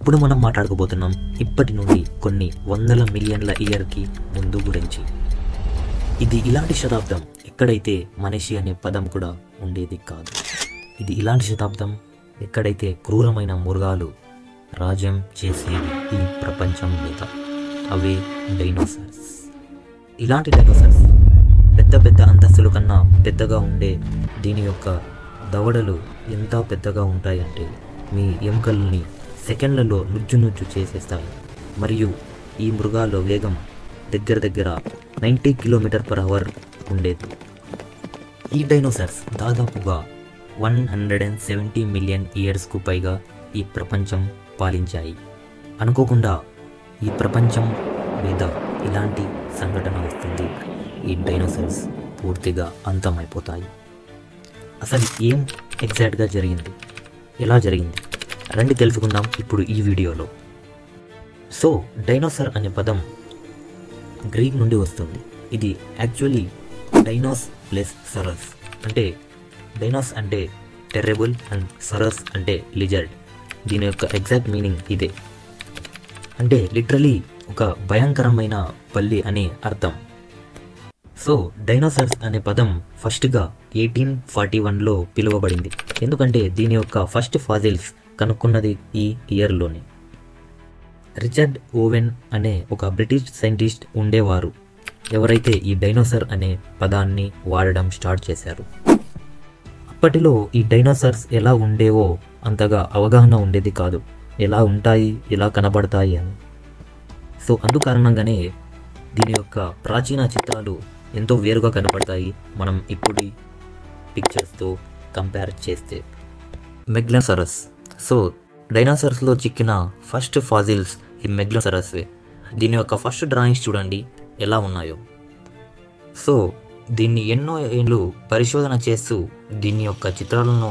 ఇప్పుడు మనం మాట్లాడుకోబోతున్నాం ఇప్పటి నుండి కొన్ని వందల మిలియన్ల ఇయర్కి ముందు గురించి. ఇది ఇలాంటి శతాబ్దం ఎక్కడైతే మనిషి అనే పదం కూడా ఉండేది కాదు. ఇది ఇలాంటి శతాబ్దం ఎక్కడైతే క్రూరమైన మృగాలు రాజ్యం చేసేవి ఈ ప్రపంచం మీద. అవే డైనోసార్స్. ఇలాంటి డైనోసార్స్ పెద్ద పెద్ద అంతస్తుల కన్నా పెద్దగా ఉండే దీని యొక్క దవడలు ఎంత పెద్దగా ఉంటాయంటే మీ ఎముకల్ని సెకండ్లలో నుజ్జు చేసేస్తాయి. మరియు ఈ మృగాల వేగం దగ్గర 90 km/h ఉండేది. ఈ డైనోసార్స్ దాదాపుగా 170 మిలియన్ ఇయర్స్కు పైగా ఈ ప్రపంచం పాలించాయి. అనుకోకుండా ఈ ప్రపంచం మీద ఇలాంటి సంఘటన వస్తుంది. ఈ డైనోసార్స్ పూర్తిగా అంతమైపోతాయి. అసలు ఏం ఎగ్జాక్ట్గా జరిగింది, ఎలా జరిగింది రండి తెలుసుకుందాం ఇప్పుడు ఈ వీడియోలో. సో డైనోసార్ అనే పదం గ్రీక్ నుండి వస్తుంది. ఇది యాక్చువల్లీ డైనోస్ ప్లస్ సరస్, అంటే డైనోస్ అంటే టెర్రబుల్ అండ్ సరస్ అంటే లిజర్డ్. దీని యొక్క ఎగ్జాక్ట్ మీనింగ్ ఇదే, అంటే లిటరలీ ఒక భయంకరమైన బల్లి అని అర్థం. సో డైనోసార్స్ అనే పదం ఫస్ట్గా 1841లో పిలువబడింది. ఎందుకంటే దీని యొక్క ఫస్ట్ ఫాజిల్స్ కనుక్కున్నది ఈ ఇయర్లోనే. రిచర్డ్ ఓవెన్ అనే ఒక బ్రిటిష్ సైంటిస్ట్ ఉండేవారు, ఎవరైతే ఈ డైనోసార్ అనే పదాన్ని వాడడం స్టార్ట్ చేశారు. అప్పటిలో ఈ డైనోసార్స్ ఎలా ఉండేవో అంతగా అవగాహన ఉండేది కాదు, ఎలా ఉంటాయి, ఎలా కనబడతాయి అని. సో అందుకారణంగానే దీని యొక్క ప్రాచీన చిత్రాలు ఎంతో వేరుగా కనపడతాయి మనం ఇప్పుడు పిక్చర్స్తో కంపేర్ చేస్తే. మెగ్లోసరస్. సో డైనోసార్స్లో చిక్కిన ఫస్ట్ ఫాజిల్స్ ఈ మెగ్లోసరస్వే. దీని యొక్క ఫస్ట్ డ్రాయింగ్స్ చూడండి ఎలా ఉన్నాయో. సో దీన్ని ఎన్నో ఏళ్ళు పరిశోధన చేస్తూ దీని యొక్క చిత్రాలను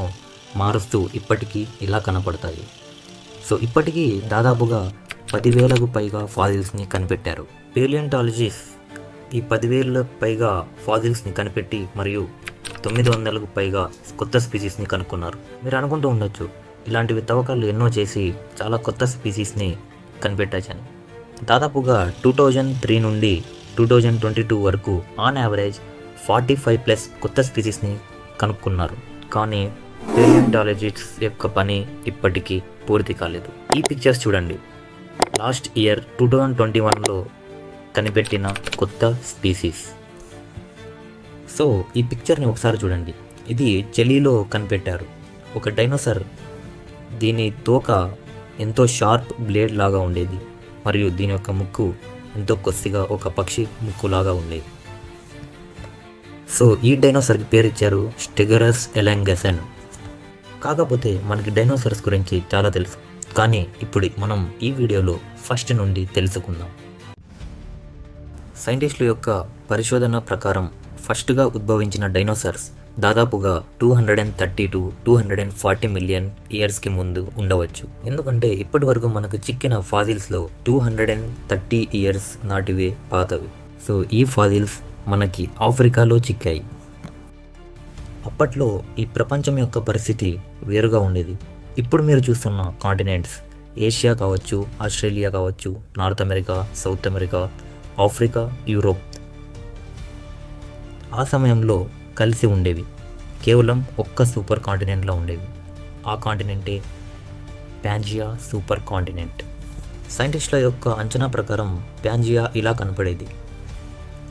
మారుస్తూ ఇప్పటికీ ఇలా కనపడతాయి. సో ఇప్పటికీ దాదాపుగా 10,000కు పైగా ఫాజిల్స్ని కనిపెట్టారు. పేలియంటాలజిస్ట్ ఈ 10,000 పైగా ఫాజిల్స్ని కనిపెట్టి మరియు 900కు పైగా కొత్త స్పీసీస్ని కనుక్కున్నారు. మీరు అనుకుంటూ ఉండొచ్చు ఇలాంటివి తవ్వకాలు ఎన్నో చేసి చాలా కొత్త స్పీసీస్ని కనిపెట్టచ్చని. దాదాపుగా 2003 నుండి 2022 వరకు ఆన్ యావరేజ్ 45+ కొత్త స్పీసీస్ని కనుక్కున్నారు. కానీ పేలియంటాలజిస్ట్ యొక్క పని ఇప్పటికీ పూర్తి కాలేదు. ఈ పిక్చర్స్ చూడండి, లాస్ట్ ఇయర్ 2021లో కనిపెట్టిన కొత్త స్పీసీస్. సో ఈ పిక్చర్ని ఒకసారి చూడండి. ఇది చిలీలో కనిపెట్టారు ఒక డైనోసార్. దీని తోక ఎంతో షార్ప్ బ్లేడ్ లాగా ఉండేది మరియు దీని యొక్క ముక్కు ఎంతో కొద్దిగా ఒక పక్షి ముక్కులాగా ఉండేది. సో ఈ డైనోసార్కి పేరు ఇచ్చారు స్టెగరస్ ఎలాంగసన్. కాకపోతే మనకి డైనోసార్స్ గురించి చాలా తెలుసు, కానీ ఇప్పుడు మనం ఈ వీడియోలో ఫస్ట్ నుండి తెలుసుకుందాం. సైంటిస్టుల యొక్క పరిశోధన ప్రకారం ఫస్ట్గా ఉద్భవించిన డైనోసార్స్ దాదాపుగా 230 to 240 మిలియన్ ఇయర్స్కి ముందు ఉండవచ్చు. ఎందుకంటే ఇప్పటి వరకు మనకు చిక్కిన ఫాజిల్స్లో 230 ఇయర్స్ నాటివే పాతవి. సో ఈ ఫాజిల్స్ మనకి ఆఫ్రికాలో చిక్కాయి. అప్పట్లో ఈ ప్రపంచం యొక్క పరిస్థితి వేరుగా ఉండేది. ఇప్పుడు మీరు చూస్తున్న కాంటినెంట్స్ ఏషియా కావచ్చు, ఆస్ట్రేలియా కావచ్చు, north America, south America, Africa, Europe ఆ సమయంలో కలిసి ఉండేవి. కేవలం ఒక్క సూపర్ కాంటినెంట్లో ఉండేవి. ఆ కాంటినెంటే ప్యాంజియా సూపర్ కాంటినెంట్. సైంటిస్టుల యొక్క అంచనా ప్రకారం ప్యాంజియా ఇలా కనపడేది.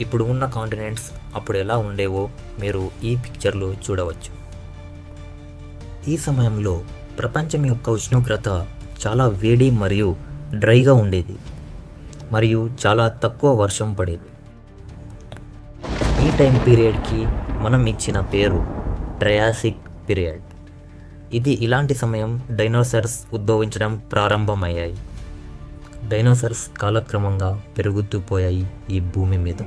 ఇప్పుడు ఉన్న కాంటినెంట్స్ అప్పుడు ఎలా ఉండేవో మీరు ఈ పిక్చర్లో చూడవచ్చు. ఈ సమయంలో ప్రపంచం యొక్క ఉష్ణోగ్రత చాలా వేడి మరియు డ్రైగా ఉండేది మరియు చాలా తక్కువ వర్షం పడేది. ఈ టైం పీరియడ్కి మనం ఇచ్చిన పేరు ట్రయాసిక్ పీరియడ్. ఇది ఇలాంటి సమయం డైనోసార్స్ ఉద్భవించడం ప్రారంభమయ్యాయి. డైనోసార్స్ కాలక్రమంగా పెరుగుతూ పోయాయి ఈ భూమి మీద.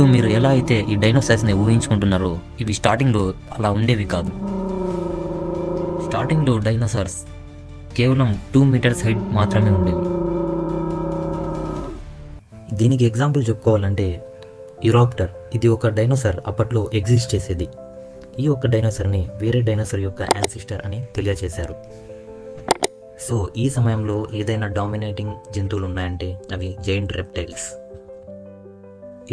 ఇప్పుడు మీరు ఎలా అయితే ఈ డైనోసార్స్ని ఊహించుకుంటున్నారో ఇవి స్టార్టింగ్లో అలా ఉండేవి కాదు. స్టార్టింగ్లో డైనోసార్స్ కేవలం 2 మీటర్స్ హైట్ మాత్రమే ఉండేవి. దీనికి ఎగ్జాంపుల్ చెప్పుకోవాలంటే యురాప్టర్, ఇది ఒక డైనోసార్ అప్పట్లో ఎగ్జిస్ట్ చేసేది. ఈ ఒక్క డైనోసార్ని వేరే డైనోసార్ యొక్క యాన్సిస్టర్ అని తెలియజేశారు. సో ఈ సమయంలో ఏదైనా డామినేటింగ్ జంతువులు ఉన్నాయంటే అవి జైంట్ రెప్టైల్స్.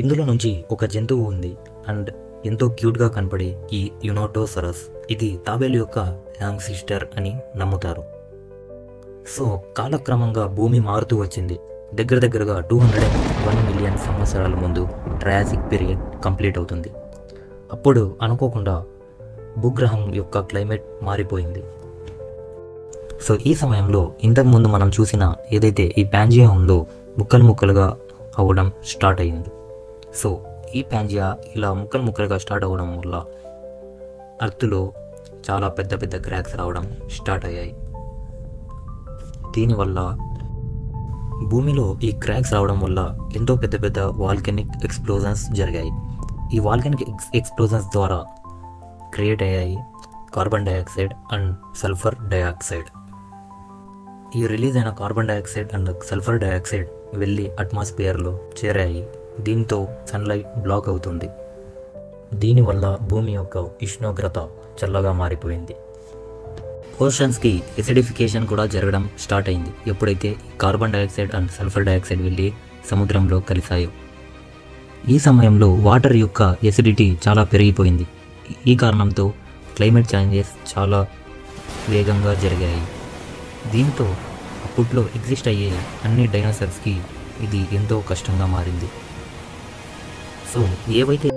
ఇందులో నుంచి ఒక జంతువు ఉంది అండ్ ఎంతో క్యూట్గా కనపడే ఈ యునోటోసరస్, ఇది తాబేలు యొక్క యాన్సిస్టర్ అని నమ్ముతారు. సో కాలక్రమంగా భూమి మారుతూ వచ్చింది. దగ్గరగా 201 మిలియన్ సంవత్సరాల ముందు ట్రయాసిక్ పీరియడ్ కంప్లీట్ అవుతుంది. అప్పుడు అనుకోకుండా భూగ్రహం యొక్క క్లైమేట్ మారిపోయింది. సో ఈ సమయంలో ఇంతకుముందు మనం చూసిన ఏదైతే ఈ ప్యాంజియా ఉందో ముక్కలుగా అవ్వడం స్టార్ట్ అయింది. సో ఈ ప్యాంజియా ఇలా ముక్కలుగా స్టార్ట్ అవ్వడం వల్ల అర్త్లో చాలా పెద్ద క్రాక్స్ రావడం స్టార్ట్ అయ్యాయి. దీనివల్ల భూమిలో ఈ క్రాక్స్ రావడం వల్ల ఎంతో పెద్ద వాల్కెనిక్ ఎక్స్ప్లోజన్స్ జరిగాయి. ఈ వాల్కెనిక్ ఎక్స్ప్లోజన్స్ ద్వారా క్రియేట్ అయ్యాయి carbon dioxide and sulphur dioxide. ఈ రిలీజ్ అయిన carbon dioxide and sulphur dioxide వెళ్ళి అట్మాస్ఫియర్లో చేరాయి. దీంతో సన్లైట్ బ్లాక్ అవుతుంది. దీనివల్ల భూమి యొక్క ఉష్ణోగ్రత చల్లగా మారిపోయింది. ఓషన్స్కి ఎసిడిఫికేషన్ కూడా జరగడం స్టార్ట్ అయింది ఎప్పుడైతే carbon dioxide and sulphur dioxide వెళ్ళి సముద్రంలో కలిసాయో. ఈ సమయంలో వాటర్ యొక్క ఎసిడిటీ చాలా పెరిగిపోయింది. ఈ కారణంతో క్లైమేట్ చేంజెస్ చాలా వేగంగా జరిగాయి. దీంతో అప్పట్లో ఎగ్జిస్ట్ అయ్యే అన్ని డైనోసార్స్కి ఇది ఎంతో కష్టంగా మారింది. సో ఏవైతే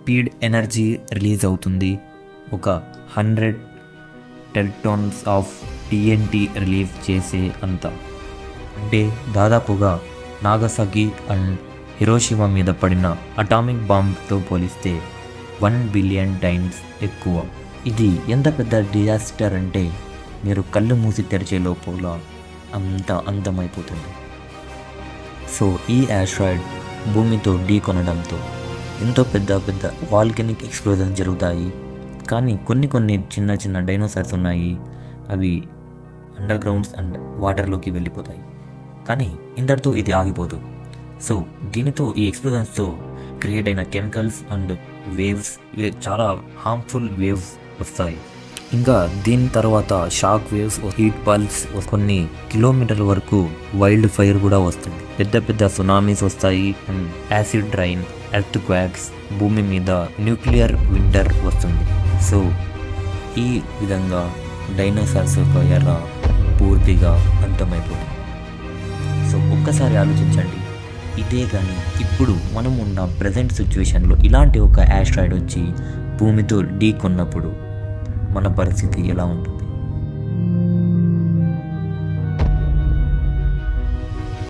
స్పీడ్ ఎనర్జీ రిలీజ్ అవుతుంది. ఒక 100 టెల్టోన్స్ ఆఫ్ TNT రిలీజ్ చేసే అంత. అంటే దాదాపుగా నాగసాకి అండ్ హిరోషిమా మీద పడిన అటామిక్ బాంబ్తో పోలిస్తే 1 బిలియన్ టైమ్స్ ఎక్కువ. ఇది ఎంత పెద్ద డిజాస్టర్ అంటే మీరు కళ్ళు మూసి తెరిచే లోపల అంత అంతమైపోతుంది. సో ఈ ఆస్ట్రాయిడ్ భూమితో ఢీకొనడంతో ఎంతో పెద్ద పెద్ద వాల్కెనిక్ ఎక్స్ప్లోజన్ జరుగుతాయి. కానీ కొన్ని చిన్న చిన్న డైనోసార్స్ ఉన్నాయి, అవి అండర్ గ్రౌండ్స్ అండ్ వాటర్లోకి వెళ్ళిపోతాయి. కానీ ఇంతటితో ఇది ఆగిపోదు. సో దీనితో ఈ ఎక్స్ప్లోజన్స్తో క్రియేట్ అయిన కెమికల్స్ అండ్ వేవ్స్, చాలా హార్మ్ఫుల్ వేవ్స్ వస్తాయి. ఇంకా దీని తర్వాత షాక్ వేవ్స్, హీట్ పల్స్, కొన్ని కిలోమీటర్ల వరకు వైల్డ్ ఫైర్ కూడా వస్తుంది. పెద్ద పెద్ద సునామీస్ వస్తాయి and acid rain, earth quacks, భూమి మీద న్యూక్లియర్ వింటర్ వస్తుంది. సో ఈ విధంగా డైనోసార్స్ యొక్క ఎర పూర్తిగా అంతమైపోతుంది. సో ఒక్కసారి ఆలోచించండి, ఇదే కానీ ఇప్పుడు మనం ఉన్న ప్రజెంట్ సిచ్యువేషన్లో ఇలాంటి ఒక ఆస్ట్రాయిడ్ వచ్చి భూమితో ఢీకొన్నప్పుడు మన పరిస్థితి ఎలా ఉంటుంది?